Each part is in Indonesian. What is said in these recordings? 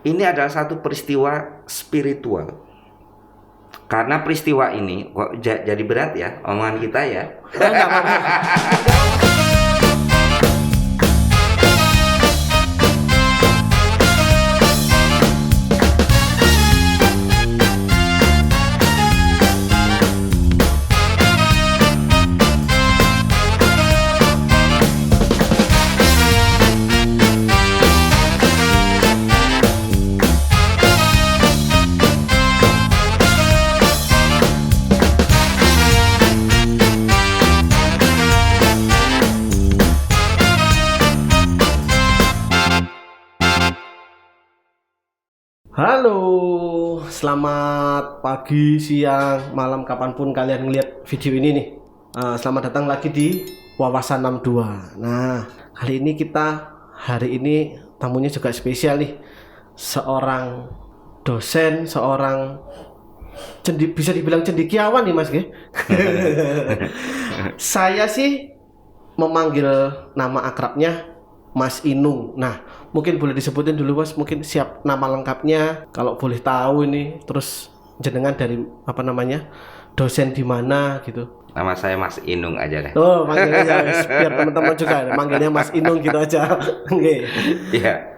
ini adalah satu peristiwa spiritual. Karena peristiwa ini kok jadi berat ya omongan kita ya. Enggak apa-apa. Halo, selamat pagi, siang, malam, kapanpun kalian ngeliat video ini nih. Selamat datang lagi di Wawasan 62. Nah, hari ini tamunya juga spesial nih. Seorang dosen, seorang bisa dibilang cendekiawan nih Mas, Saya sih memanggil nama akrabnya Mas Inung. Nah, mungkin boleh disebutin dulu Mas, mungkin siap nama lengkapnya kalau boleh tahu ini. Terus jenengan dari dosen di mana gitu. Nama saya Mas Inung aja deh. Oh, manggilnya aja biar teman-teman juga manggilnya Mas Inung gitu aja. Oke. Iya.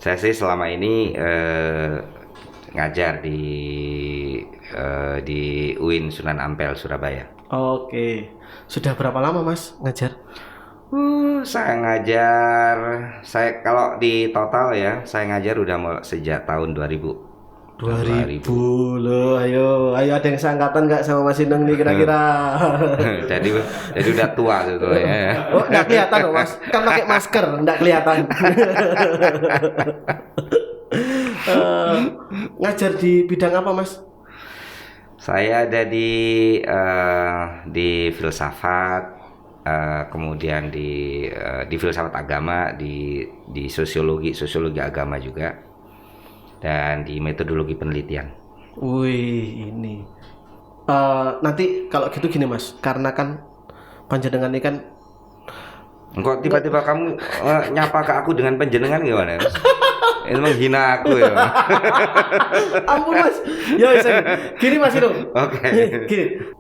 Saya sih selama ini ngajar di UIN Sunan Ampel Surabaya. Oke. Sudah berapa lama Mas ngajar? Saya kalau di total ya, saya ngajar udah mulai sejak tahun 2000. 2000 loh, ayo ada yang seangkatan nggak sama Mas Inung nih kira-kira? jadi udah tua tuh ya. Oh, nggak kelihatan loh Mas, kan pakai masker, nggak kelihatan. Ngajar di bidang apa Mas? Saya ada di filsafat. Kemudian di filsafat agama, di sosiologi agama juga, dan di metodologi penelitian. Wih, ini nanti kalau gitu gini Mas, karena kan panjenengan ini kan kok tiba-tiba kamu nyapa ke aku dengan panjenengan gimana Mas? Itu menghina aku ya. Ampun Mas. Ya gini Mas Inung. Oke. Gini.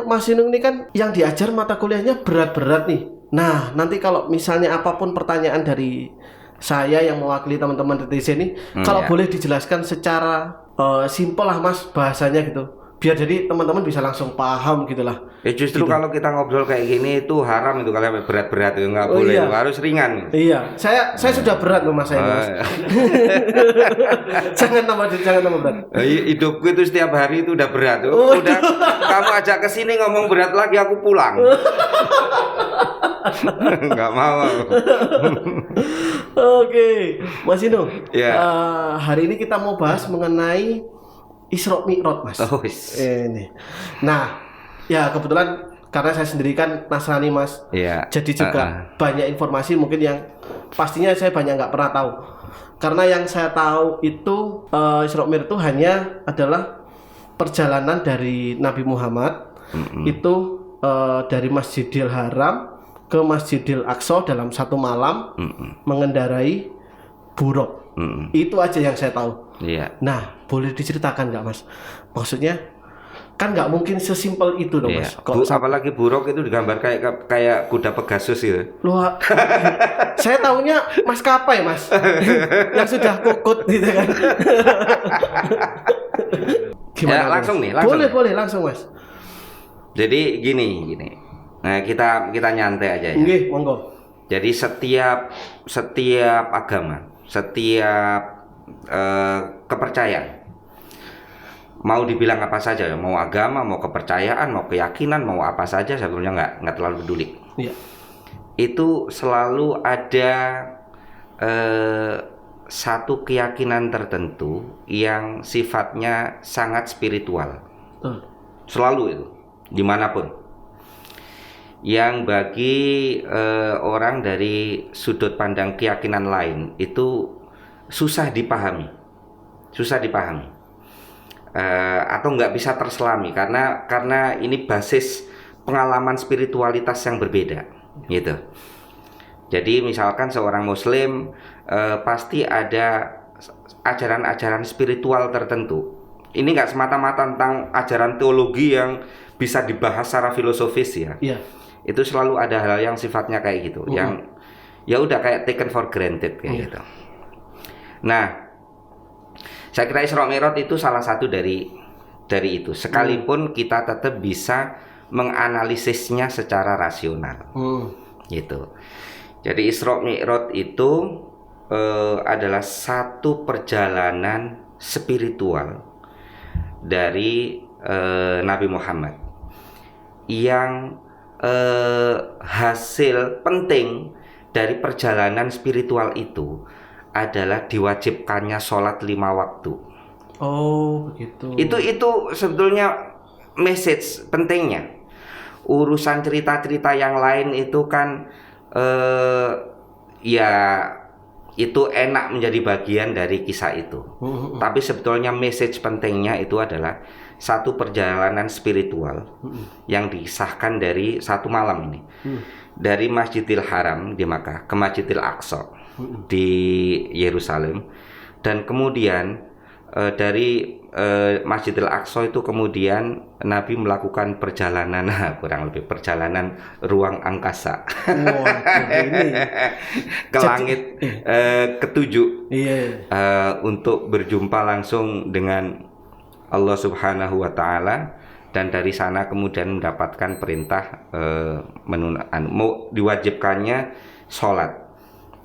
Mas Inung ini kan yang diajar mata kuliahnya berat-berat nih. Nah, nanti kalau misalnya apapun pertanyaan dari saya yang mewakili teman-teman di sini, kalau boleh dijelaskan secara simpel lah Mas bahasanya gitu. Biar jadi teman-teman bisa langsung paham gitulah. Justru gitu. Kalau kita ngobrol kayak gini itu haram itu kalau berat-berat itu nggak boleh, iya. Harus ringan. Iya, saya sudah berat loh Mas saya. Mas. jangan tambah berat. Hidupku itu setiap hari itu udah berat. Udah kamu ajak ke sini ngomong berat lagi aku pulang. Nggak mau. Oke, Mas Inung. Yeah. Hari ini kita mau bahas mengenai Isra Mi'raj Mas. Oh, ini. Nah, ya kebetulan karena saya sendiri kan Nasrani Mas. Yeah. Jadi juga banyak informasi mungkin yang pastinya saya banyak nggak pernah tahu. Karena yang saya tahu itu Isra Mi'raj itu hanya adalah perjalanan dari Nabi Muhammad itu dari Masjidil Haram ke Masjidil Aqsa dalam satu malam mengendarai buruk. Itu aja yang saya tahu. Iya. Nah, boleh diceritakan nggak Mas? Maksudnya kan nggak mungkin sesimpel itu loh Mas. Apalagi buruk itu digambar kayak kuda Pegasus gitu. Loh, saya taunya maskapai Mas, yang sudah kukut gitu kan. Gimana? Ya, langsung Mas? nih. Langsung. Boleh langsung Mas. Jadi gini. Nah, kita nyantai aja ya. Nggih, monggo. Jadi setiap agama, setiap kepercayaan, mau dibilang apa saja ya, mau agama, mau kepercayaan, mau keyakinan, mau apa saja sebetulnya nggak terlalu peduli. Iya. Itu selalu ada satu keyakinan tertentu yang sifatnya sangat spiritual. Selalu itu, dimanapun. Yang bagi orang dari sudut pandang keyakinan lain itu susah dipahami, atau nggak bisa terselami karena ini basis pengalaman spiritualitas yang berbeda, gitu. Jadi misalkan seorang Muslim pasti ada ajaran-ajaran spiritual tertentu. Ini nggak semata-mata tentang ajaran teologi yang bisa dibahas secara filosofis ya. Iya. Itu selalu ada hal yang sifatnya kayak gitu, yang ya udah kayak taken for granted kayak gitu. Nah, saya kira Isra Mi'raj itu salah satu dari itu. Sekalipun kita tetap bisa menganalisisnya secara rasional, gitu. Jadi Isra Mi'raj itu adalah satu perjalanan spiritual dari Nabi Muhammad yang hasil penting dari perjalanan spiritual itu adalah diwajibkannya sholat 5 waktu. Oh, begitu. Itu sebetulnya message pentingnya. Urusan cerita-cerita yang lain itu kan ya itu enak menjadi bagian dari kisah itu. Tapi sebetulnya message pentingnya itu adalah satu perjalanan spiritual yang disahkan dari satu malam ini. Dari Masjidil Haram di Makkah ke Masjidil Aqsa di Yerusalem, dan kemudian dari Masjidil Aqsa itu kemudian Nabi melakukan perjalanan kurang lebih perjalanan ruang angkasa ke langit ketujuh untuk berjumpa langsung dengan Allah Subhanahu wa Ta'ala, dan dari sana kemudian mendapatkan perintah diwajibkannya sholat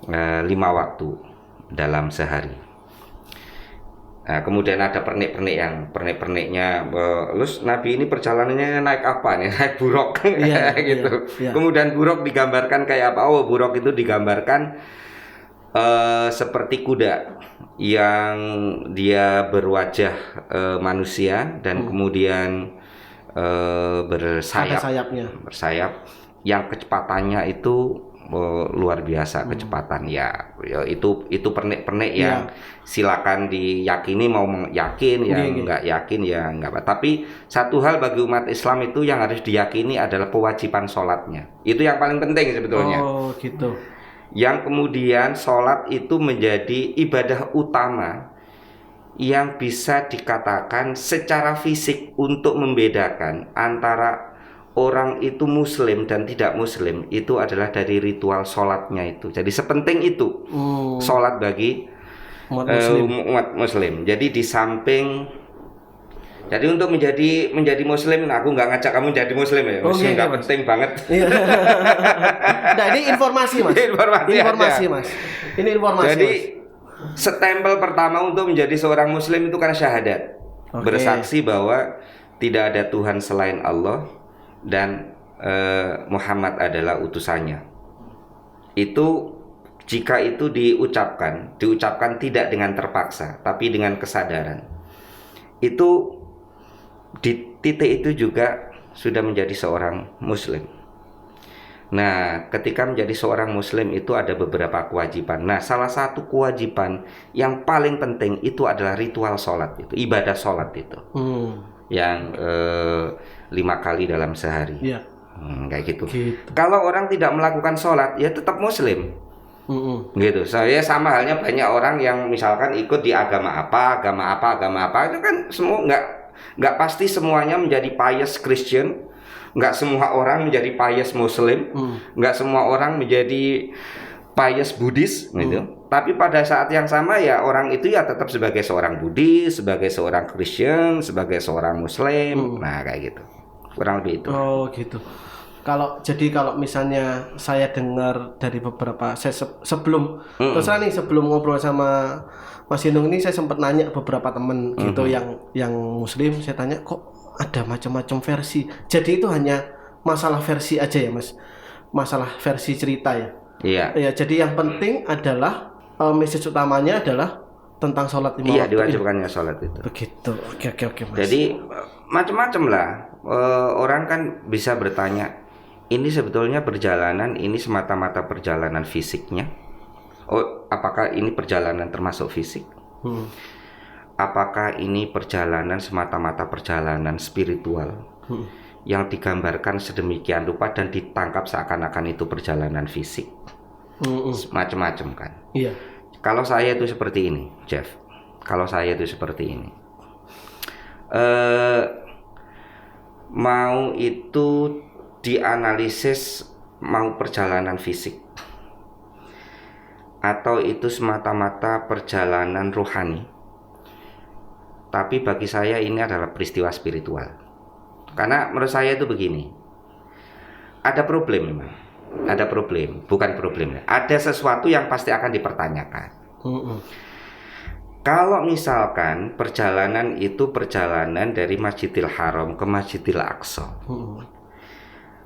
5 waktu dalam sehari. Nah, kemudian ada pernik-perniknya. Terus Nabi ini perjalanannya naik apa nih? Naik buruk gitu. Kemudian buruk digambarkan kayak apa? Oh, buruk itu digambarkan seperti kuda yang dia berwajah manusia dan kemudian bersayap, yang kecepatannya itu luar biasa kecepatan ya itu pernik-pernik yang silakan diyakini, mau yakin ya nggak yakin ya nggak apa. Tapi satu hal bagi umat Islam itu yang harus diyakini adalah kewajiban sholatnya. Itu yang paling penting sebetulnya. Oh gitu. Yang kemudian sholat itu menjadi ibadah utama yang bisa dikatakan secara fisik untuk membedakan antara orang itu muslim dan tidak muslim itu adalah dari ritual sholatnya itu. Jadi sepenting itu sholat bagi umat muslim. Jadi di samping, jadi untuk menjadi muslim, aku nggak ngajak kamu jadi muslim ya, muslim nggak penting banget. Nah ini informasi mas. informasi mas. Ini informasi. Jadi mas, stempel pertama untuk menjadi seorang muslim itu kan syahadat, bersaksi bahwa tidak ada Tuhan selain Allah dan Muhammad adalah utusannya. Itu jika itu diucapkan tidak dengan terpaksa, tapi dengan kesadaran. Itu di titik itu juga sudah menjadi seorang muslim. Nah, ketika menjadi seorang muslim itu ada beberapa kewajiban. Nah, salah satu kewajiban yang paling penting itu adalah ritual sholat itu, ibadah sholat itu. Yang 5 kali dalam sehari. Kayak gitu. Kalau orang tidak melakukan sholat, ya tetap muslim. Gitu. Saya sama halnya banyak orang yang misalkan ikut di agama apa itu kan semua nggak pasti semuanya menjadi pious Christian, nggak semua orang menjadi pious Muslim, nggak semua orang menjadi pious Buddhis gitu. Tapi pada saat yang sama ya orang itu ya tetap sebagai seorang Buddhis, sebagai seorang Christian, sebagai seorang Muslim. Nah kayak gitu, kurang lebih itu. Oh gitu. Kalau misalnya saya dengar dari beberapa, sebelum ngobrol sama Mas Inung ini, saya sempat nanya beberapa teman gitu yang Muslim, saya tanya kok ada macam-macam versi. Jadi itu hanya masalah versi aja ya Mas, masalah versi cerita ya. Iya. Ya jadi yang penting adalah message utamanya adalah tentang sholat 5 waktu. Iya, diwajibkannya sholat itu. Begitu. Oke Mas. Jadi macam-macam lah. Orang kan bisa bertanya, ini sebetulnya perjalanan ini semata-mata perjalanan fisiknya. Oh, apakah ini perjalanan termasuk fisik? Apakah ini perjalanan semata-mata perjalanan spiritual yang digambarkan sedemikian rupa dan ditangkap seakan-akan itu perjalanan fisik? macam-macam kan. Iya. Kalau saya itu seperti ini, Jeff. Kalau saya itu seperti ini. Mau itu dianalisis, mau perjalanan fisik, atau itu semata-mata perjalanan rohani. Tapi bagi saya ini adalah peristiwa spiritual. Karena menurut saya itu begini. Ada problem memang. Ada problem, bukan problem. Ada sesuatu yang pasti akan dipertanyakan. Kalau misalkan perjalanan itu perjalanan dari Masjidil Haram ke Masjidil Aqsa,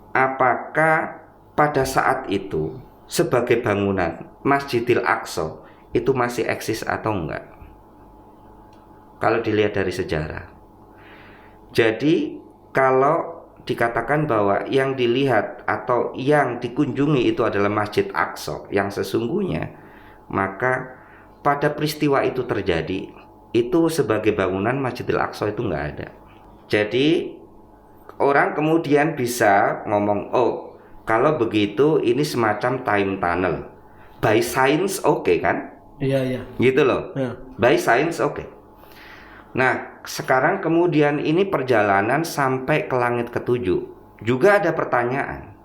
apakah pada saat itu sebagai bangunan Masjidil Aqsa itu masih eksis atau enggak? Kalau dilihat dari sejarah. Jadi kalau dikatakan bahwa yang dilihat atau yang dikunjungi itu adalah Masjid Aqsa yang sesungguhnya, maka pada peristiwa itu terjadi, itu sebagai bangunan Masjidil Aqsa itu nggak ada. Jadi orang kemudian bisa ngomong, oh kalau begitu ini semacam time tunnel. By science oke kan? Iya. Gitu loh. Ya. By science oke. Nah, sekarang kemudian ini perjalanan sampai ke langit ketujuh. Juga ada pertanyaan.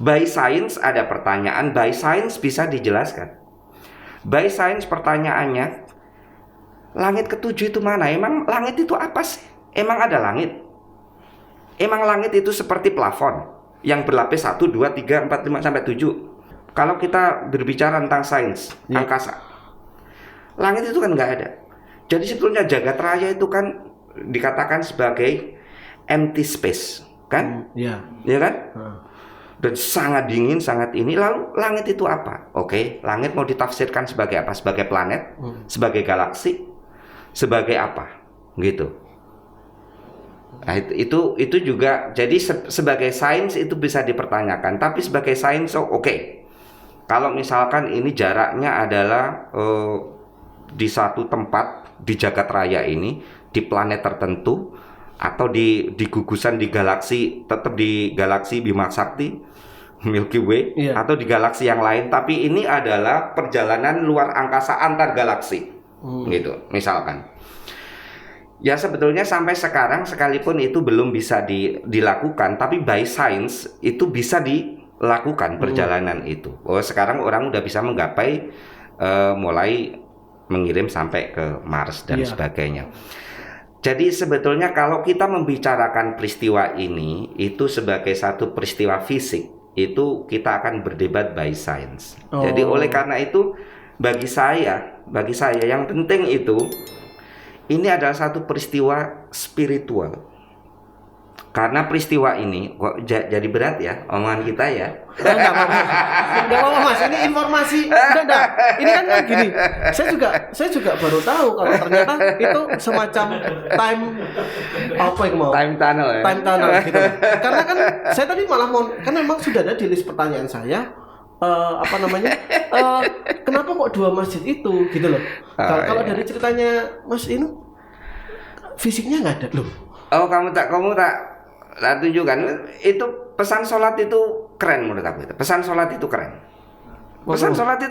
By science ada pertanyaan, by science bisa dijelaskan. By science pertanyaannya, langit ketujuh itu mana? Emang langit itu apa sih? Emang ada langit? Emang langit itu seperti plafon yang berlapis 1, 2, 3, 4, 5, sampai 7. Kalau kita berbicara tentang sains, angkasa, langit itu kan nggak ada. Jadi sebetulnya jagat raya itu kan dikatakan sebagai empty space, kan? Iya. Ya kan? Dan sangat dingin, sangat ini. Lalu langit itu apa? Oke, langit mau ditafsirkan sebagai apa? Sebagai planet, sebagai galaksi, sebagai apa? Gitu. Nah, itu juga. Jadi sebagai sains itu bisa dipertanyakan. Tapi sebagai sains, oke. Kalau misalkan ini jaraknya adalah di satu tempat di jagat raya ini, di planet tertentu, atau di gugusan di galaksi, tetap di galaksi Bima Sakti, Milky Way, atau di galaksi yang lain, tapi ini adalah perjalanan luar angkasa antar galaksi, gitu, misalkan. Ya sebetulnya sampai sekarang sekalipun itu belum bisa dilakukan, tapi by science itu bisa dilakukan perjalanan itu. Oh sekarang orang udah bisa menggapai mulai mengirim sampai ke Mars dan sebagainya. Jadi sebetulnya kalau kita membicarakan peristiwa ini itu sebagai satu peristiwa fisik, itu kita akan berdebat by science. Jadi oleh karena itu bagi saya yang penting itu ini adalah satu peristiwa spiritual. Karena peristiwa ini kok jadi berat ya omongan kita ya. Enggak apa-apa Mas, ini informasi. Enggak. Ini kan gini. Saya juga baru tahu kalau ternyata itu semacam time time tunnel ya. Time tunnel gitu. Karena kan saya tadi malah mau, kan memang sudah ada di list pertanyaan saya. Kenapa kok 2 masjid itu gitu loh. Kalau dari ceritanya Mas Inu, fisiknya nggak ada loh. Oh kamu tak tunjukkan. Itu pesan sholat itu keren menurut aku itu. Pesan sholat itu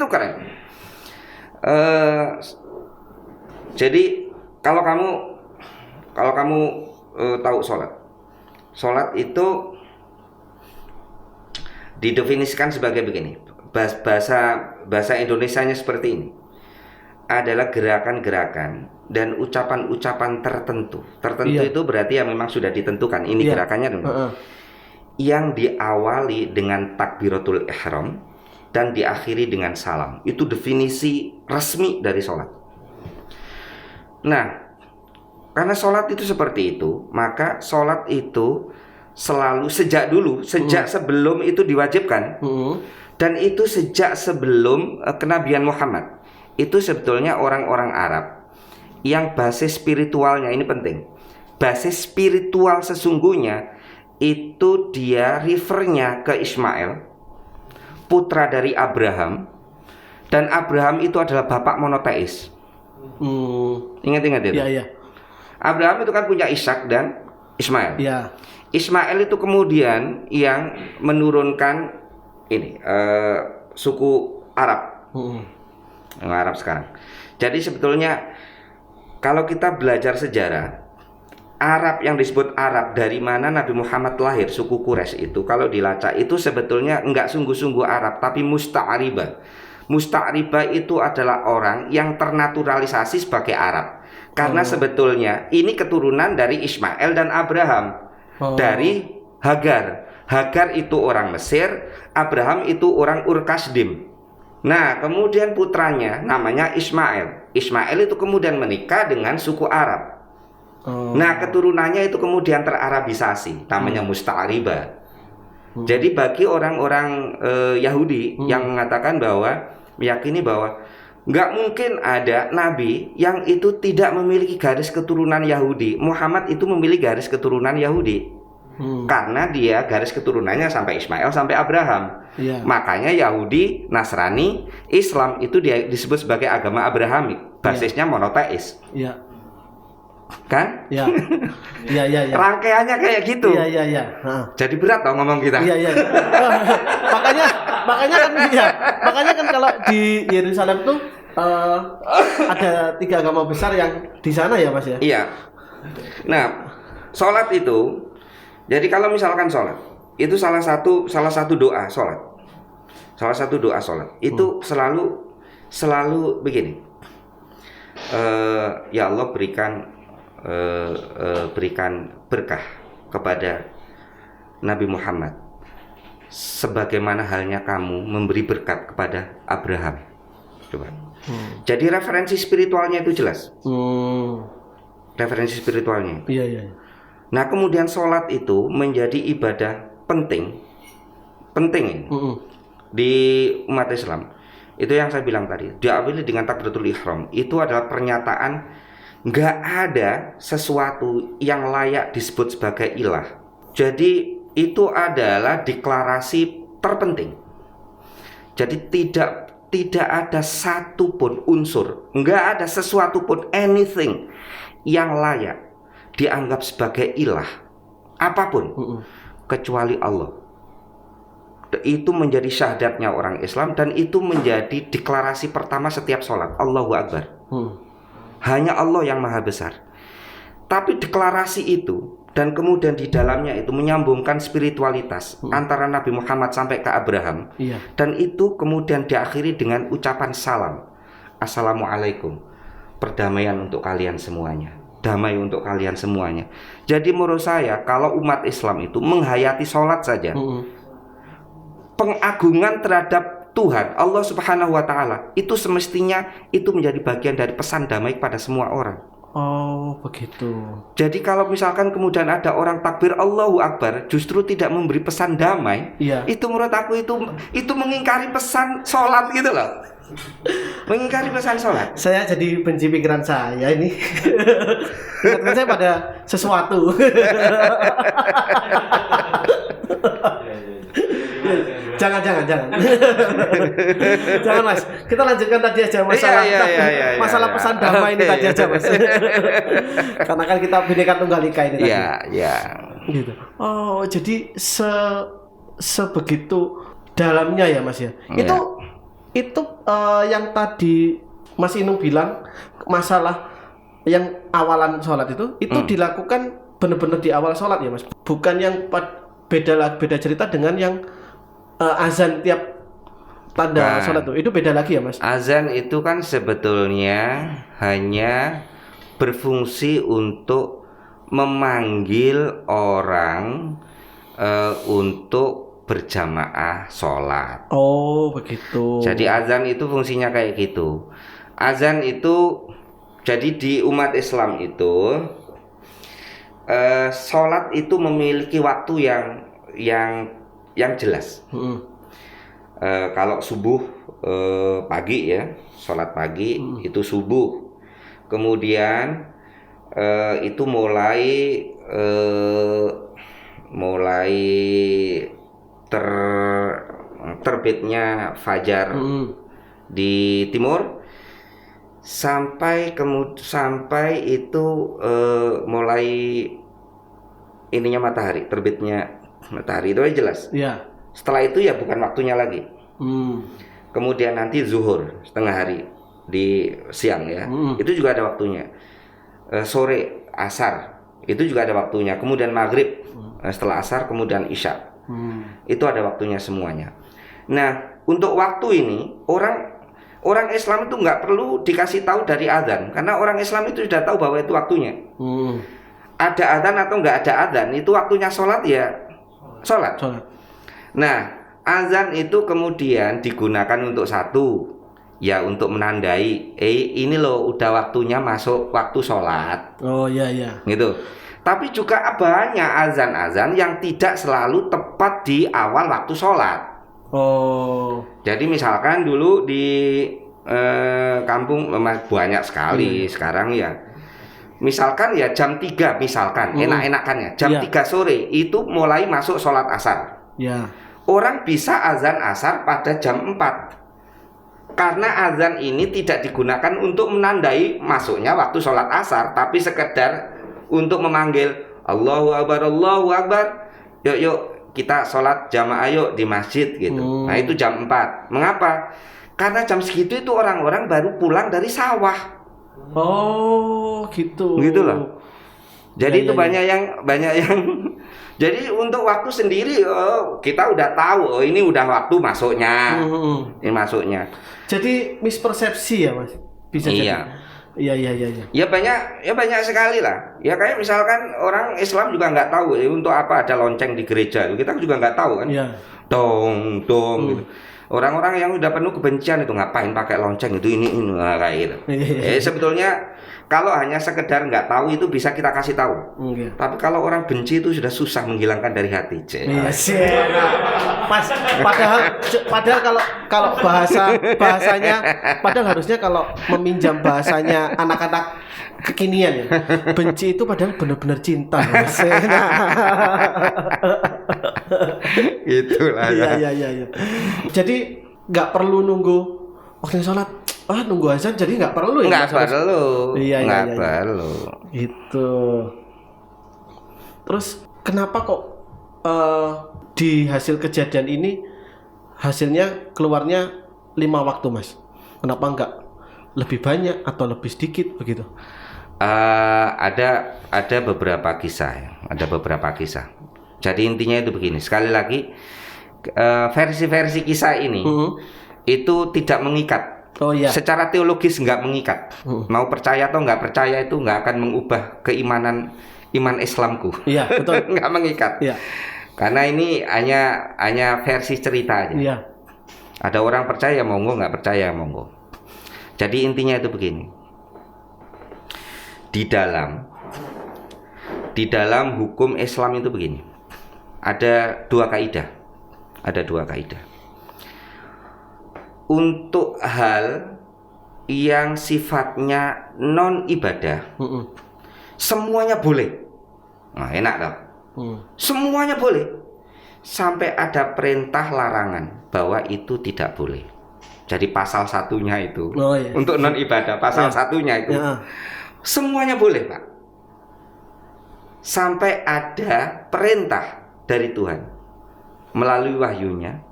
keren. Jadi kalau kamu tahu sholat itu didefinisikan sebagai begini. Bahasa Indonesianya seperti ini. Adalah gerakan-gerakan dan ucapan-ucapan tertentu. Itu berarti yang memang sudah ditentukan. Ini gerakannya yang diawali dengan takbiratul ihram dan diakhiri dengan salam. Itu definisi resmi dari sholat. Nah, karena sholat itu seperti itu, maka sholat itu selalu sejak sebelum itu diwajibkan, dan itu sejak sebelum kenabian Muhammad. Itu sebetulnya orang-orang Arab yang basis spiritualnya ini penting. Basis spiritual sesungguhnya itu dia refernya ke Ismail, putra dari Abraham, dan Abraham itu adalah bapak monoteis. Ingat itu. Iya. Abraham itu kan punya Ishak dan Ismail. Iya. Ismail itu kemudian yang menurunkan ini suku Arab. Arab sekarang. Jadi sebetulnya kalau kita belajar sejarah, Arab yang disebut Arab dari mana Nabi Muhammad lahir, suku Quraisy itu kalau dilacak itu sebetulnya enggak sungguh-sungguh Arab, tapi musta'ribah. Musta'ribah itu adalah orang yang ternaturalisasi sebagai Arab. Karena sebetulnya ini keturunan dari Ismail dan Abraham. Dari Hagar. Hagar itu orang Mesir, Abraham itu orang Ur-Kasdim. Nah, kemudian putranya namanya Ismail. Ismail itu kemudian menikah dengan suku Arab. Nah, keturunannya itu kemudian terarabisasi, namanya musta'ribah. Jadi bagi orang-orang Yahudi yang mengatakan bahwa, meyakini bahwa nggak mungkin ada nabi yang itu tidak memiliki garis keturunan Yahudi. Muhammad itu memiliki garis keturunan Yahudi. Karena dia garis keturunannya sampai Ismail sampai Abraham. Makanya Yahudi, Nasrani, Islam itu dia disebut sebagai agama Abrahamik. Basisnya monoteis. Kan? Iya. Rangkaiannya kayak gitu. Iya. Jadi berat tau ngomong kita. Iya. makanya kan kalau di Yerusalem tuh ada 3 agama besar yang di sana ya, Mas ya. Iya. Nah, sholat itu, jadi kalau misalkan sholat itu salah satu doa sholat. Salah satu doa sholat itu selalu begini. Ya Allah berikan berkah kepada Nabi Muhammad sebagaimana halnya kamu memberi berkat kepada Abraham. Coba. Jadi referensi spiritualnya itu jelas. Referensi spiritualnya. Iya. Nah, kemudian sholat itu menjadi ibadah penting di umat Islam. Itu yang saya bilang tadi. Diawali dengan takbiratul ihram. Itu adalah pernyataan nggak ada sesuatu yang layak disebut sebagai ilah. Jadi itu adalah deklarasi terpenting. Jadi tidak ada satupun unsur, nggak ada sesuatu pun anything yang layak dianggap sebagai ilah apapun kecuali Allah. Itu menjadi syahadatnya orang Islam dan itu menjadi deklarasi pertama setiap sholat. Allahu Akbar. Hanya Allah yang maha besar. Tapi deklarasi itu dan kemudian di dalamnya itu menyambungkan spiritualitas antara Nabi Muhammad sampai ke Abraham. Dan itu kemudian diakhiri dengan ucapan salam. Assalamualaikum. Perdamaian untuk kalian semuanya. Damai untuk kalian semuanya. Jadi menurut saya kalau umat Islam itu menghayati sholat saja, pengagungan terhadap Tuhan Allah Subhanahu wa Ta'ala itu semestinya itu menjadi bagian dari pesan damai kepada semua orang. Oh, begitu. Jadi kalau misalkan kemudian ada orang takbir Allahu Akbar justru tidak memberi pesan damai, itu menurut aku itu mengingkari pesan sholat gitu loh. Mengingkari pesan sholat. Saya jadi benci pikiran saya ini. Ingatkan saya pada sesuatu. Jangan. Jangan, Mas. Kita lanjutkan tadi aja masalah masalah pesan damai ini tadi aja, Mas. Karena kan kita Bhinneka Tunggal Ika ini tadi. Iya. Gitu. Oh, jadi sebegitu dalamnya ya, Mas ya. Itu yang tadi Mas Inung bilang masalah yang awalan sholat itu dilakukan benar-benar di awal sholat ya, Mas. Bukan yang beda cerita dengan yang azan tiap tanda sholat itu beda lagi ya, Mas? Azan itu kan sebetulnya hanya berfungsi untuk memanggil orang untuk berjamaah sholat. Oh, begitu. Jadi azan itu fungsinya kayak gitu. Azan itu jadi di umat Islam itu sholat itu memiliki waktu yang jelas. Kalau subuh pagi ya, sholat pagi itu subuh. Kemudian itu mulai terbitnya fajar di timur sampai itu mulai ininya matahari, terbitnya matahari itu aja jelas. Iya. Setelah itu ya bukan waktunya lagi. Kemudian nanti zuhur setengah hari di siang ya. Itu juga ada waktunya. Sore asar itu juga ada waktunya. Kemudian maghrib setelah asar, kemudian isya. Itu ada waktunya semuanya. Nah, untuk waktu ini orang Islam itu nggak perlu dikasih tahu dari azan, karena orang Islam itu sudah tahu bahwa itu waktunya. Ada azan atau nggak ada azan, itu waktunya sholat ya sholat. Nah, azan itu kemudian digunakan untuk satu, ya untuk menandai, ini loh udah waktunya masuk waktu sholat. Oh iya. Gitu. Tapi juga banyak azan-azan yang tidak selalu tepat di awal waktu sholat. Oh. Jadi misalkan dulu di kampung banyak sekali sekarang ya. Misalkan ya jam 3 misalkan, enak-enakannya jam 3 sore itu mulai masuk sholat asar. Ya. Orang bisa azan asar pada jam 4. Karena azan ini tidak digunakan untuk menandai masuknya waktu sholat asar, tapi sekedar untuk memanggil Allahu Akbar, Allahu Akbar. Yuk kita sholat jamaah yuk di masjid gitu. Nah itu jam 4. Mengapa? Karena jam segitu itu orang-orang baru pulang dari sawah. Oh gitu. Gitu loh. Jadi itu banyak yang jadi untuk waktu sendiri kita udah tahu ini udah waktu masuknya. Ini masuknya. Jadi mispersepsi ya Mas. Bisa iya. Iya. Ya banyak sekali lah. Ya kayak misalkan orang Islam juga nggak tahu untuk apa ada lonceng di gereja. Kita juga nggak tahu kan. Iya. Dong gitu. Orang-orang yang udah penuh kebencian itu ngapain pakai lonceng itu ini kayak gitu. Sebetulnya kalau hanya sekedar nggak tahu itu bisa kita kasih tahu. Tapi kalau orang benci itu sudah susah menghilangkan dari hati. Mas, padahal kalau bahasanya, padahal harusnya kalau meminjam bahasanya anak-anak kekinian ya, benci itu padahal benar-benar cinta. Mas. Itulah. Iya. Jadi nggak perlu nunggu waktu sholat. Nunggu azan jadi nggak perlu ya? Nggak perlu. Iya. Perlu. Itu. Terus kenapa kok di hasil kejadian ini hasilnya keluarnya 5 waktu Mas? Kenapa nggak lebih banyak atau lebih sedikit begitu? Ada beberapa kisah ya. Ada beberapa kisah. Jadi intinya itu begini. Sekali lagi versi-versi kisah ini itu tidak mengikat. Oh iya. Secara teologis nggak mengikat. Mau percaya atau nggak percaya itu nggak akan mengubah iman Islamku. Iya betul. Nggak mengikat. Iya. Karena ini hanya versi cerita aja. Iya. Ada orang percaya monggo, nggak percaya monggo. Jadi intinya itu begini. Di dalam hukum Islam itu begini. Ada dua kaidah. Untuk hal yang sifatnya non ibadah, semuanya boleh. Nah, enak dong. Semuanya boleh. Sampai ada perintah larangan bahwa itu tidak boleh. Jadi pasal satunya itu untuk non ibadah, pasal satunya itu semuanya boleh, Pak. Sampai ada perintah dari Tuhan melalui wahyunya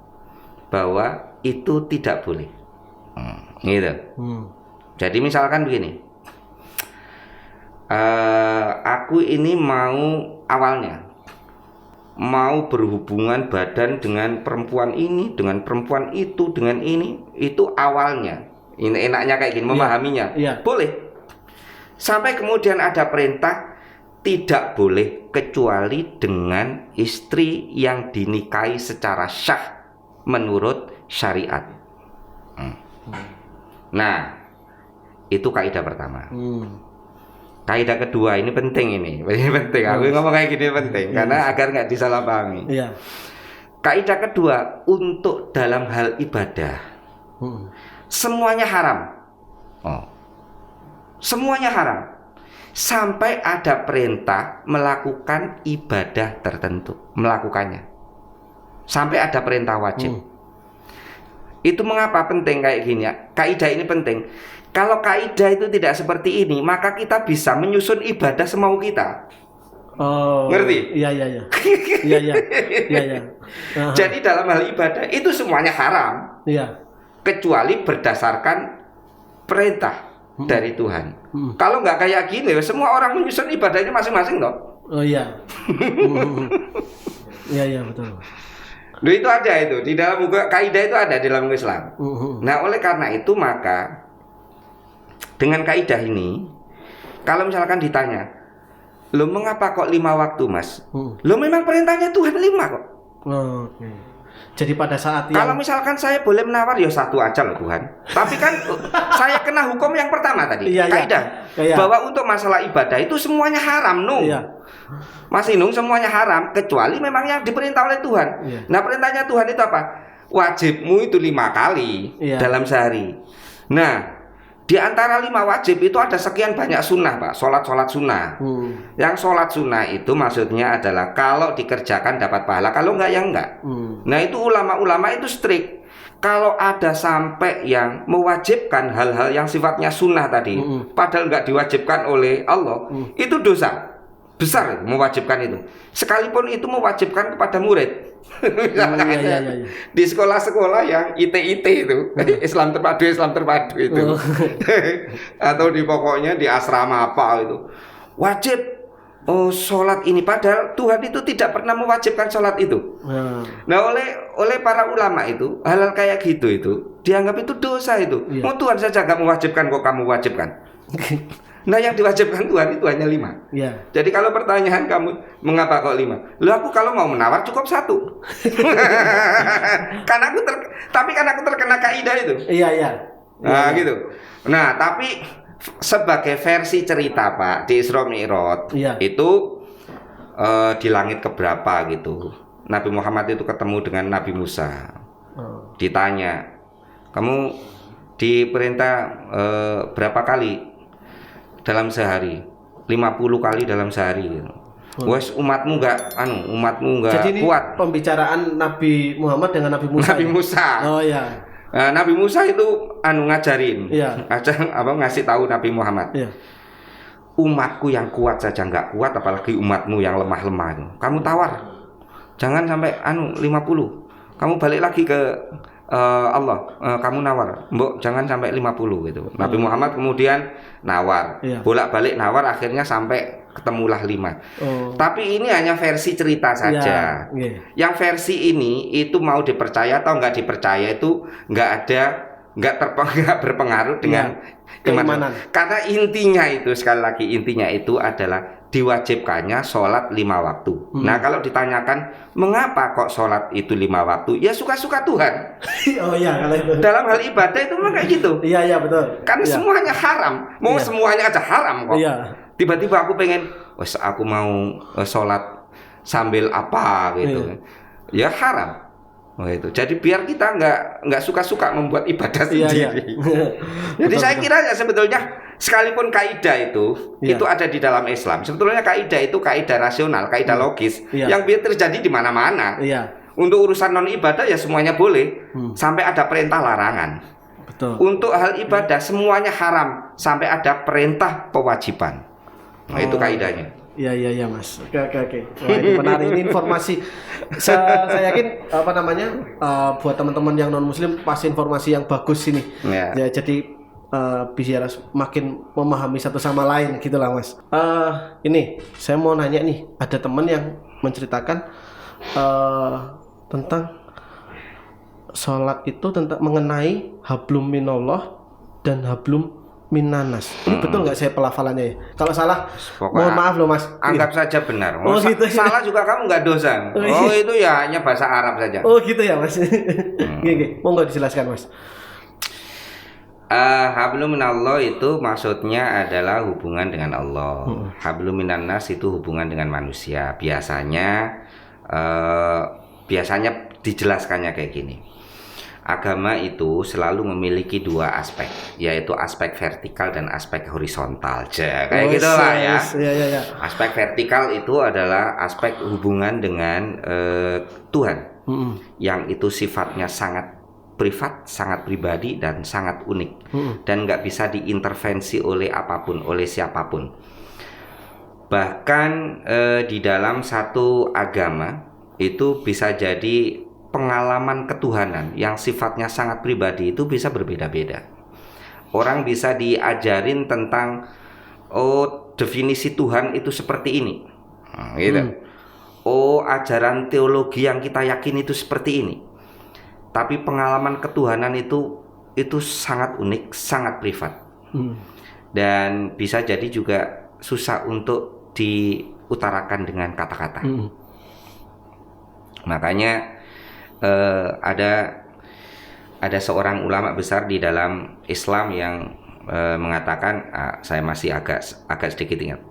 bahwa itu tidak boleh. Gitu. Jadi misalkan begini, aku ini awalnya mau berhubungan badan dengan perempuan ini, dengan perempuan itu, dengan ini, itu awalnya. Ini enaknya kayak gini, memahaminya. Boleh. Sampai kemudian ada perintah tidak boleh kecuali dengan istri yang dinikahi secara syah menurut syariat. Nah, itu kaidah pertama. Kaidah kedua ini penting ini penting. Aku ngomong kayak gini penting karena agar nggak disalahpahami. Kaidah kedua untuk dalam hal ibadah, semuanya haram. Semuanya haram. Sampai ada perintah melakukan ibadah tertentu, melakukannya. Sampai ada perintah wajib. Itu mengapa penting kayak gini ya? Kaidah ini penting. Kalau kaidah itu tidak seperti ini, maka kita bisa menyusun ibadah semau kita. Oh. Ngerti? Iya. Iya. Aha. Jadi dalam hal ibadah itu semuanya haram Iya. kecuali berdasarkan perintah dari Tuhan. Kalau nggak kayak gini, semua orang menyusun ibadahnya masing-masing loh. Oh iya. Iya betul. Loh, itu ada itu di dalam buku kaidah itu ada di dalam Islam. Nah, oleh karena itu maka dengan kaidah ini, kalau misalkan ditanya, lo mengapa kok 5 waktu, Mas? Lo memang perintahnya Tuhan 5 kok. Oke. Jadi pada saat Kalau yang misalkan saya boleh menawar, ya 1 aja loh Tuhan. Tapi kan saya kena hukum yang pertama tadi, Iya. kaidah Iya. bahwa untuk masalah ibadah itu semuanya haram, no. Iya. Mas Inung, semuanya haram kecuali memang yang diperintah oleh Tuhan. Iya. Nah, perintahnya Tuhan itu apa? Wajibmu itu 5 kali dalam sehari. Nah, di antara 5 wajib itu ada sekian banyak sunnah, Pak. Sholat sunnah. Yang sholat sunnah itu maksudnya adalah kalau dikerjakan dapat pahala, kalau enggak ya enggak. Nah, itu ulama-ulama itu strict. Kalau ada sampai yang mewajibkan hal-hal yang sifatnya sunnah tadi, padahal enggak diwajibkan oleh Allah, itu dosa besar mewajibkan itu. Sekalipun itu mewajibkan kepada murid. Misalnya iya. di sekolah-sekolah yang IT itu, Islam terpadu itu. Atau di pokoknya di asrama apa itu. Wajib sholat ini, padahal Tuhan itu tidak pernah mewajibkan sholat itu. Nah, oleh para ulama itu hal-hal kayak gitu itu dianggap itu dosa itu. Mau Tuhan saja gak mewajibkan, kok kamu wajibkan. Nah, yang diwajibkan Tuhan itu hanya 5. Iya. Jadi kalau pertanyaan kamu mengapa kok 5? Loh, aku kalau mau menawar cukup 1. Tapi kan aku terkena kaidah itu. Iya. Nah, gitu. Nah, tapi sebagai versi cerita, Pak, di Isra Mi'raj itu di langit keberapa gitu. Nabi Muhammad itu ketemu dengan Nabi Musa. Ditanya, "Kamu diperintah berapa kali dalam sehari?" 50 kali dalam sehari. Wes umatmu enggak Jadi ini kuat. pembicaraan Nabi Muhammad dengan Nabi Musa. Nabi Musa. Oh iya. Nabi Musa itu ngajarin. Iya. Ngasih tahu Nabi Muhammad. Iya. Umatku yang kuat saja enggak kuat, apalagi umatmu yang lemah-lemah itu. Kamu tawar. Jangan sampai 50. Kamu balik lagi ke Allah, kamu nawar, mbok jangan sampai 50 gitu. Nabi Muhammad kemudian nawar, bolak-balik nawar, akhirnya sampai ketemulah 5. Tapi ini hanya versi cerita saja. Yang versi ini itu mau dipercaya atau nggak dipercaya itu nggak berpengaruh dengan keimanan. Karena intinya itu, sekali lagi intinya itu adalah diwajibkannya sholat 5 waktu. Nah, kalau ditanyakan mengapa kok sholat itu 5 waktu, ya suka-suka Tuhan. Oh iya, kalau itu dalam hal ibadah itu memang kayak gitu. Iya betul. Karena semuanya haram. Mau semuanya aja haram kok. Tiba-tiba aku pengen, aku mau sholat sambil apa gitu. Ya haram. Itu. Jadi biar kita nggak suka-suka membuat ibadah sendiri. Jadi saya kira ya sebetulnya sekalipun kaidah itu ada di dalam Islam. Sebetulnya kaidah itu kaidah rasional, kaidah logis yang biar terjadi di mana-mana. Untuk urusan non ibadah ya semuanya boleh sampai ada perintah larangan. Betul. Untuk hal ibadah semuanya haram sampai ada perintah kewajiban. Nah, itu kaidahnya. Iya Mas. Oke. Wah, ini menarik, ini informasi. Saya yakin buat teman-teman yang non muslim pasti informasi yang bagus ini. Ya, jadi biar makin memahami satu sama lain gitulah Mas. Ini saya mau nanya nih, ada teman yang menceritakan tentang sholat itu tentang mengenai hablum minallah dan hablum minanas. Ini betul nggak saya pelafalannya ya? Kalau salah, mohon maaf loh Mas. Anggap saja benar. Gitu. Salah juga kamu nggak dosa. Itu ya hanya bahasa Arab saja. Oh gitu ya Mas. Gini, mau nggak dijelaskan Mas? Hablum minallah itu maksudnya adalah hubungan dengan Allah. Hablum minanas itu hubungan dengan manusia. Biasanya dijelaskannya kayak gini. Agama itu selalu memiliki 2 aspek, yaitu aspek vertikal dan aspek horizontal. Kayak gitu lah ya. Iya. Aspek vertikal itu adalah aspek hubungan dengan Tuhan, yang itu sifatnya sangat privat, sangat pribadi dan sangat unik, dan nggak bisa diintervensi oleh apapun, oleh siapapun. Bahkan di dalam satu agama itu bisa jadi pengalaman ketuhanan yang sifatnya sangat pribadi itu bisa berbeda-beda. Orang bisa diajarin tentang definisi Tuhan itu seperti ini, gitu. Ajaran teologi yang kita yakin itu seperti ini. Tapi pengalaman ketuhanan itu sangat unik, sangat privat. Dan bisa jadi juga susah untuk diutarakan dengan kata-kata. Makanya ada seorang ulama besar di dalam Islam yang mengatakan, saya masih agak sedikit ingat.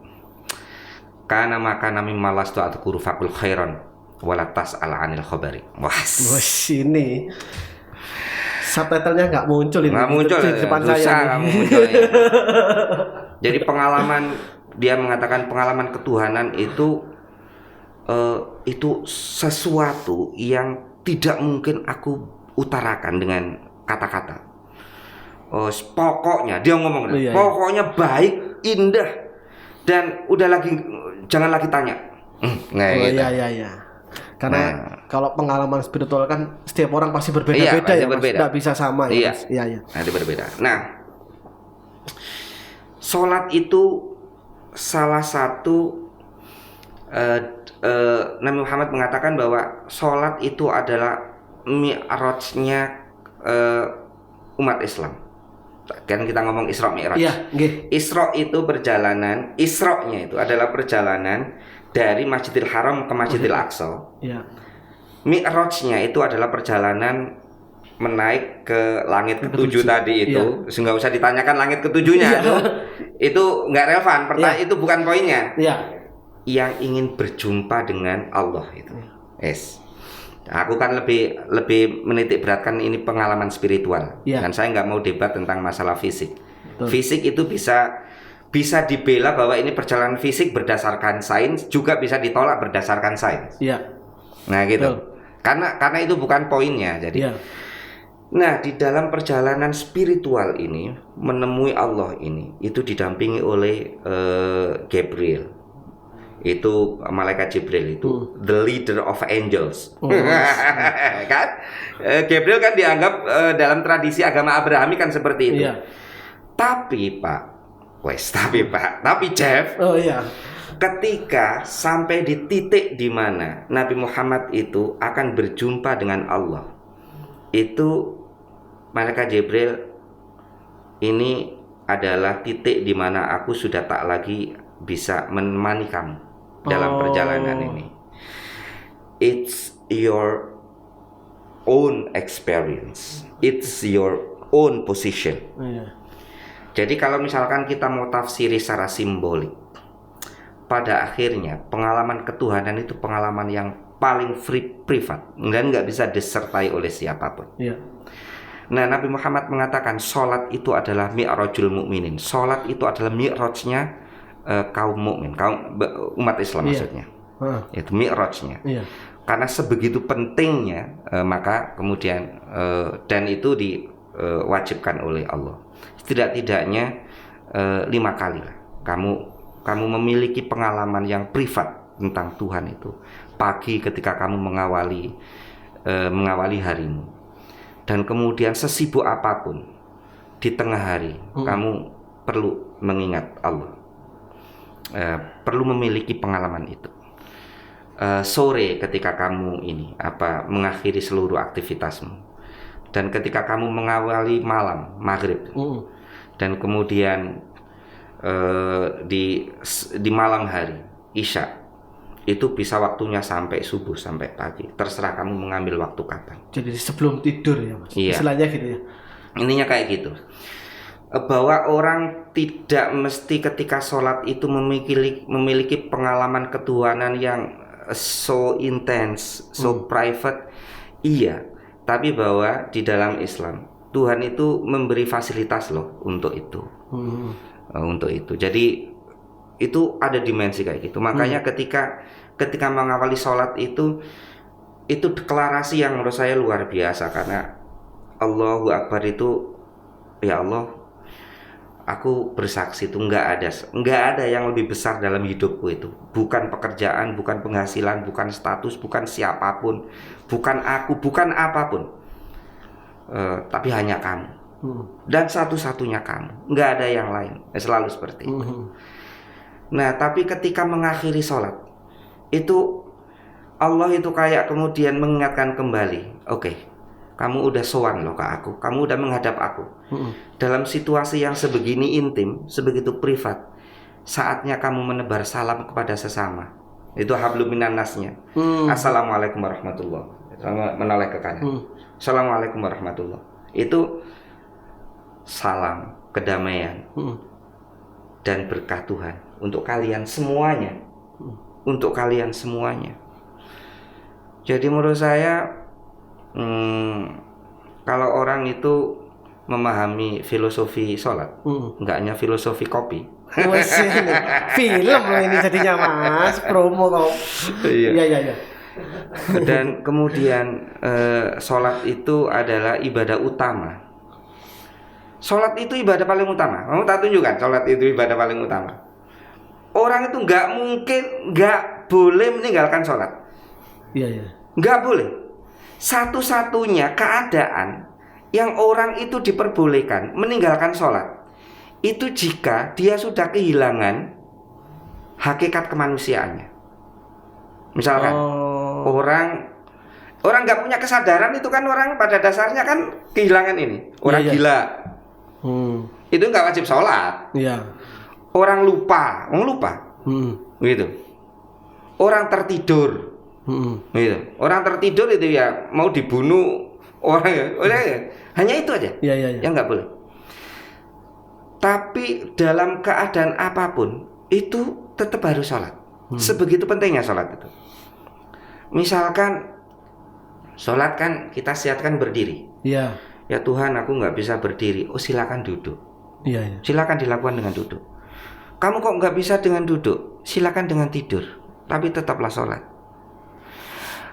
Kana makana mimma lastu adkuru faqul khairan wala tas'al 'anil khabari. Wah, ini subtitlenya nggak muncul ini. Nggak muncul di depan saya. Muncul, ya. Jadi dia mengatakan pengalaman ketuhanan itu sesuatu yang tidak mungkin aku utarakan dengan kata-kata. Pokoknya dia ngomong, pokoknya baik, indah, dan jangan lagi tanya. Gitu. Iya. Karena kalau pengalaman spiritual kan setiap orang pasti berbeda-beda, ya, berbeda. Nggak bisa sama, ya. Iya. Nanti berbeda. Nah, sholat itu salah satu Nabi Muhammad mengatakan bahwa sholat itu adalah mi'rajnya umat Islam. Kan kita ngomong Isra Mi'raj. Iya, Isra itu perjalanan, Isra-nya itu adalah perjalanan dari Masjidil Haram ke Masjidil Aqsa. Iya. Mi'rajnya itu adalah perjalanan menaik ke langit ketujuh tadi itu. Nggak usah ditanyakan langit ketujuhnya itu nggak relevan. Itu bukan poinnya. Iya. Yang ingin berjumpa dengan Allah itu. Yes. Aku kan lebih menitik beratkan ini pengalaman spiritual. Dan saya nggak mau debat tentang masalah fisik. Fisik itu bisa dibela bahwa ini perjalanan fisik berdasarkan sains, juga bisa ditolak berdasarkan sains. Nah gitu. Karena itu bukan poinnya. Jadi nah, di dalam perjalanan spiritual ini menemui Allah ini itu didampingi oleh Gabriel. Itu malaikat Jibril itu the leader of angels. Kan? Gabriel kan dianggap dalam tradisi agama Abrahami kan seperti itu. Tapi Jeff, ketika sampai di titik di mana Nabi Muhammad itu akan berjumpa dengan Allah, itu malaikat Jibril ini adalah titik di mana aku sudah tak lagi bisa menemani kamu dalam perjalanan ini. It's your own experience. It's your own position. Jadi kalau misalkan kita mau tafsiri secara simbolik, pada akhirnya pengalaman ketuhanan itu pengalaman yang paling privat dan nggak bisa disertai oleh siapapun. Nah, Nabi Muhammad mengatakan sholat itu adalah mi'rajul mu'minin. Sholat itu adalah mi'rajnya kaum mukmin, kaum umat Islam maksudnya. Itu mi'rajnya. Karena sebegitu pentingnya, maka kemudian dan itu diwajibkan oleh Allah. Setidak-tidaknya 5 kali lah kamu memiliki pengalaman yang privat tentang Tuhan itu. Pagi ketika kamu mengawali harimu, dan kemudian sesibuk apapun di tengah hari kamu perlu mengingat Allah. Perlu memiliki pengalaman itu. Sore ketika kamu mengakhiri seluruh aktivitasmu, dan ketika kamu mengawali malam maghrib, dan kemudian di malam hari isya, itu bisa waktunya sampai subuh sampai pagi, terserah kamu mengambil waktu kapan. Jadi sebelum tidur ya Mas. Istilahnya gitu ya. Ininya kayak gitu. Bahwa orang tidak mesti ketika sholat itu memiliki pengalaman ketuhanan yang so intense, so private. Iya, tapi bahwa di dalam Islam Tuhan itu memberi fasilitas loh untuk itu. Untuk itu. Jadi itu ada dimensi kayak gitu. Makanya ketika mengawali sholat itu deklarasi yang menurut saya luar biasa, karena Allahu Akbar itu, ya Allah, aku bersaksi itu nggak ada yang lebih besar dalam hidupku itu. Bukan pekerjaan, bukan penghasilan, bukan status, bukan siapapun, bukan aku, bukan apapun. Tapi hanya kamu. Dan satu-satunya kamu. Nggak ada yang lain. Selalu seperti itu. Nah, tapi ketika mengakhiri sholat, itu Allah itu kayak kemudian mengingatkan kembali, oke, kamu udah sowan loh ke aku, kamu udah menghadap aku. Dalam situasi yang sebegini intim, sebegitu privat, saatnya kamu menebar salam kepada sesama. Itu hablum minan nasnya. Assalamualaikum warahmatullahi. Menoleh ke kanan. Assalamualaikum warahmatullahi. Itu salam kedamaian dan berkah Tuhan untuk kalian semuanya. Untuk kalian semuanya. Jadi menurut saya, kalau orang itu memahami filosofi sholat, nggak hanya filosofi kopi. Wes ini film loh ini jadinya Mas, promo kok. Iya. Dan kemudian sholat itu adalah ibadah utama. Sholat itu ibadah paling utama. Kamu tak tunjukkan sholat itu ibadah paling utama. Orang itu nggak boleh meninggalkan sholat. Iya. Nggak boleh. Satu-satunya keadaan yang orang itu diperbolehkan meninggalkan sholat itu jika dia sudah kehilangan hakikat kemanusiaannya. Misalkan orang nggak punya kesadaran, itu kan orang pada dasarnya kan kehilangan ini. Orang gila, itu nggak wajib sholat. Orang lupa, gitu. Orang tertidur, gitu. Orang tertidur itu ya mau dibunuh orang ya. Hanya itu aja. Yang nggak boleh. Tapi dalam keadaan apapun itu tetap harus sholat. Sebegitu pentingnya sholat itu. Misalkan sholat kan kita siapkan berdiri. Ya Tuhan, aku nggak bisa berdiri. Oh, silakan duduk. Silakan dilakukan dengan duduk. Kamu kok nggak bisa dengan duduk? Silakan dengan tidur. Tapi tetaplah sholat.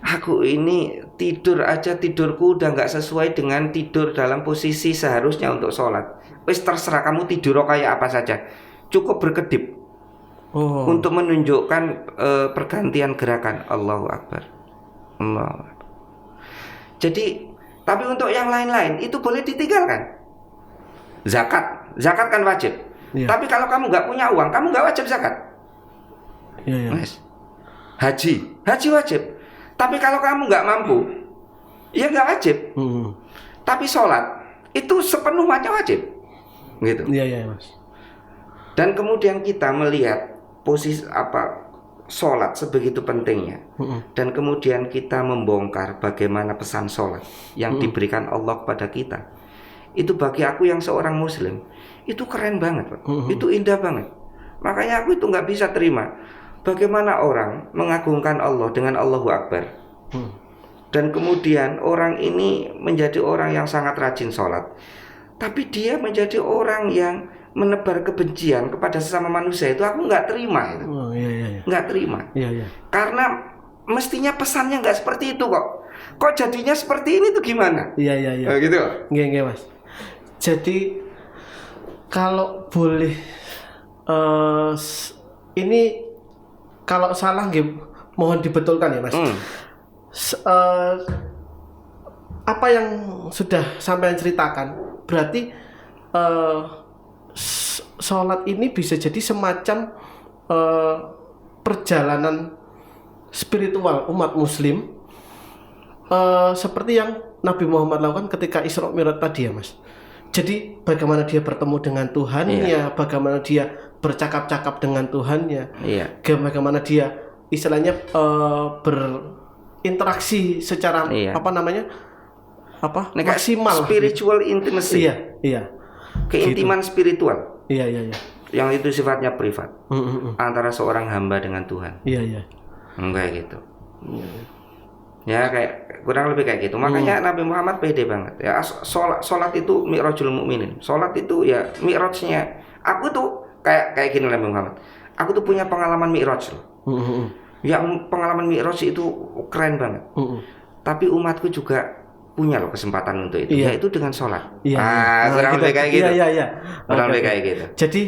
Aku ini tidur aja, tidurku udah nggak sesuai dengan tidur dalam posisi seharusnya untuk sholat. Wes terserah kamu tidur kayak apa saja. Cukup berkedip. Untuk menunjukkan pergantian gerakan. Allahu Akbar. Jadi, tapi untuk yang lain-lain itu boleh ditinggalkan. Zakat kan wajib. Tapi kalau kamu nggak punya uang, kamu nggak wajib zakat. Haji wajib. Tapi kalau kamu nggak mampu, ya nggak wajib. Tapi sholat itu sepenuhnya wajib, gitu. Mas. Dan kemudian kita melihat posisi sholat sebegitu pentingnya, dan kemudian kita membongkar bagaimana pesan sholat yang diberikan Allah kepada kita. Itu bagi aku yang seorang muslim itu keren banget, Pak. Itu indah banget. Makanya aku itu nggak bisa terima bagaimana orang mengagungkan Allah dengan Allahu Akbar, dan kemudian orang ini menjadi orang yang sangat rajin sholat, tapi dia menjadi orang yang menebar kebencian kepada sesama manusia. Itu aku nggak terima itu. Nggak terima. Karena mestinya pesannya nggak seperti itu kok. Kok jadinya seperti ini tuh gimana? Gitu. Nggih, Mas. Jadi kalau boleh ini kalau salah nggih mohon dibetulkan ya, Mas. Apa yang sudah sampean ceritakan berarti sholat ini bisa jadi semacam perjalanan spiritual umat muslim, seperti yang Nabi Muhammad lakukan ketika Isra Mi'raj tadi ya, Mas. Jadi bagaimana dia bertemu dengan Tuhannya, bagaimana dia bercakap-cakap dengan Tuhannya, bagaimana dia istilahnya berinteraksi secara maksimal, spiritual intimacy. Keintiman gitu. Spiritual. Yang itu sifatnya privat. Antara seorang hamba dengan Tuhan. Enggak gitu. Ya kayak kurang lebih kayak gitu. Makanya Nabi Muhammad pede banget. Ya sholat itu mi'rajul mu'minin. Sholat itu ya mi'rajnya. Aku tuh kayak gini Nabi Muhammad. Aku tuh punya pengalaman mi'raj loh. Yang pengalaman mi'raj itu keren banget. Tapi umatku juga punya loh kesempatan untuk itu, Iya. yaitu dengan sholat. Iya. Kurang lebih kayak gitu. Iya. Kurang Oke, lebih oke. kayak gitu. Jadi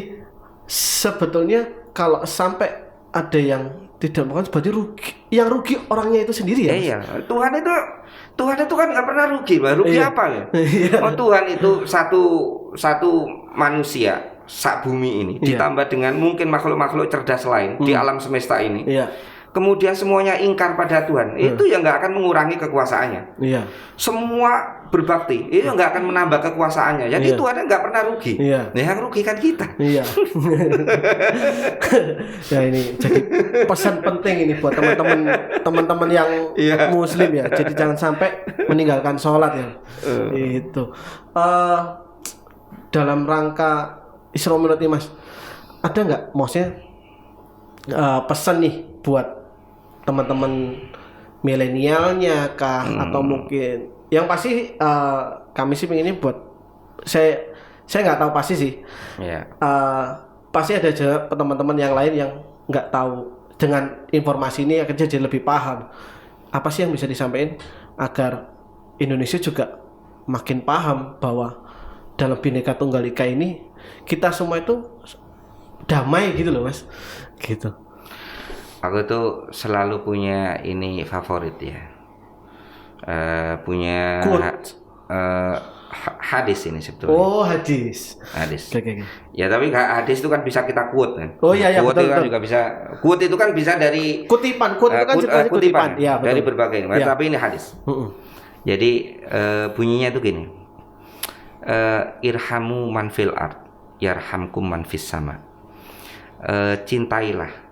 sebetulnya kalau sampai ada yang tidak makan berarti rugi. Yang rugi orangnya itu sendiri ya. Mas? Iya, Tuhan itu kan nggak pernah rugi, Pak. Rugi Iya. apa ya? Iya. Oh, Tuhan itu satu manusia sak bumi ini Iya. ditambah dengan mungkin makhluk-makhluk cerdas lain di alam semesta ini. Iya. Kemudian semuanya ingkar pada Tuhan, itu yang nggak akan mengurangi kekuasaannya. Iya. Semua berbakti, itu nggak akan menambah kekuasaannya. Jadi Iya. Tuhan nggak pernah rugi. Iya. Nah, yang rugi kan kita. Iya. Ya ini jadi pesan penting ini buat teman-teman yang Iya. Muslim ya. Jadi jangan sampai meninggalkan sholat ya. Itu. Dalam rangka Isra Mi'raj ini, Mas, ada nggak maksudnya pesan nih buat teman-teman milenialnya kah atau mungkin yang pasti kami sih pengennya buat saya nggak tahu pasti sih. Ya. Pasti ada juga teman-teman yang lain yang nggak tahu dengan informasi ini akan jadi lebih paham. Apa sih yang bisa disampaikan agar Indonesia juga makin paham bahwa dalam Bhinneka Tunggal Ika ini kita semua itu damai gitu loh, Mas. Gitu. Aku tuh selalu punya ini favorit ya. Punya Quote. hadis ini sebetulnya. Oh, hadis. Hadis. Oke. Ya tapi hadis itu kan bisa kita quote kan. Oh, iya, Quote betul, itu kan betul. juga bisa. Quote itu kan bisa dari Kutipan itu kan sebenarnya kutipan. Ya, betul. dari berbagai. Ya. Tapi ini hadis. Jadi bunyinya itu gini. Irhamu man fil ard, yarhamkum man fis sama. Cintailah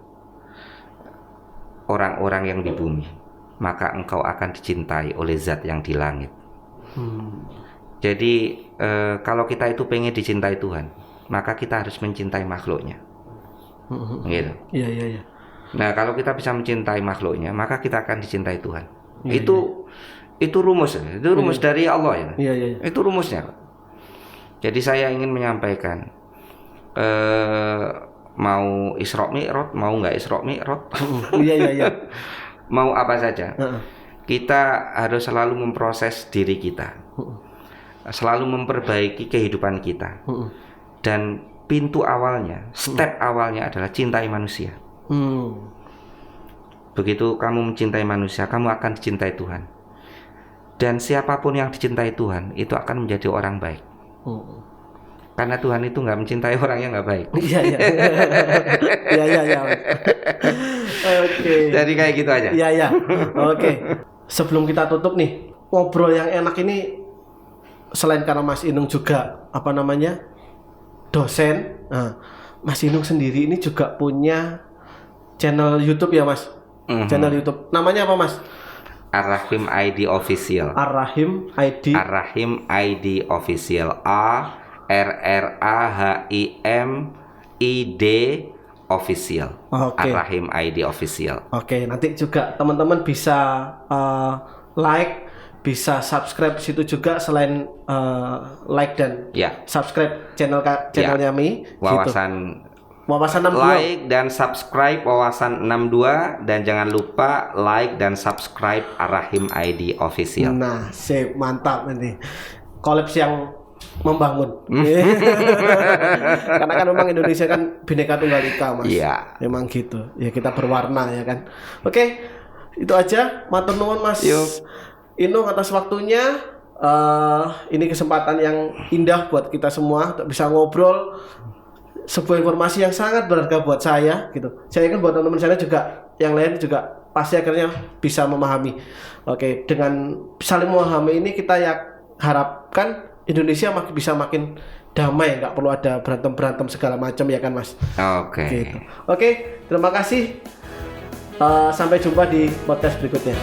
orang-orang yang di bumi, maka engkau akan dicintai oleh zat yang di langit. Jadi kalau kita itu pengen dicintai Tuhan, maka kita harus mencintai makhluknya. Gitu. Iya. Nah, kalau kita bisa mencintai makhluknya, maka kita akan dicintai Tuhan. Iya, Itu rumus, dari Allah ya. Iya. Itu rumusnya. Jadi saya ingin menyampaikan, mau Isra Mi'raj, mau nggak Isra Mi'raj, Iya. mau apa saja, kita harus selalu memproses diri kita, selalu memperbaiki kehidupan kita, dan pintu awalnya, step awalnya adalah cintai manusia. Begitu kamu mencintai manusia, kamu akan dicintai Tuhan. Dan siapapun yang dicintai Tuhan itu akan menjadi orang baik. Karena Tuhan itu nggak mencintai orang yang nggak baik. Iya. Oke. Jadi kayak gitu aja. Iya. Oke. Sebelum kita tutup nih, ngobrol yang enak ini selain karena Mas Inung juga dosen. Nah, Mas Inung sendiri ini juga punya channel YouTube ya, Mas. Channel YouTube. Namanya apa, Mas? Ar-Rahim ID Official. Ar-Rahim ID. Ar-Rahim ID Official. ARRAHIMID Official. Oke. Ar-Rahim ID Official. Oke, nanti juga teman-teman bisa like, bisa subscribe di situ juga selain like dan Ya. subscribe channelnya Mi. Wawasan 62. Like dan subscribe Wawasan 62 dan jangan lupa like dan subscribe Ar-Rahim ID Official. Nah, sip, mantap nanti. Kolaps yang membangun. Karena kan memang Indonesia kan Bhinneka Tunggal Ika, Mas. Iya. Memang gitu. Ya kita berwarna ya kan. Oke, itu aja. Matur nuwun Mas Inung atas waktunya. Ini kesempatan yang indah buat kita semua untuk bisa ngobrol sebuah informasi yang sangat berharga buat saya gitu. Saya yakin buat teman-teman saya juga yang lain juga pasti akhirnya bisa memahami. Oke, dengan saling memahami ini kita harapkan Indonesia bisa makin damai, nggak perlu ada berantem segala macam ya kan Mas. Oke. Gitu. Oke, terima kasih. Sampai jumpa di podcast berikutnya.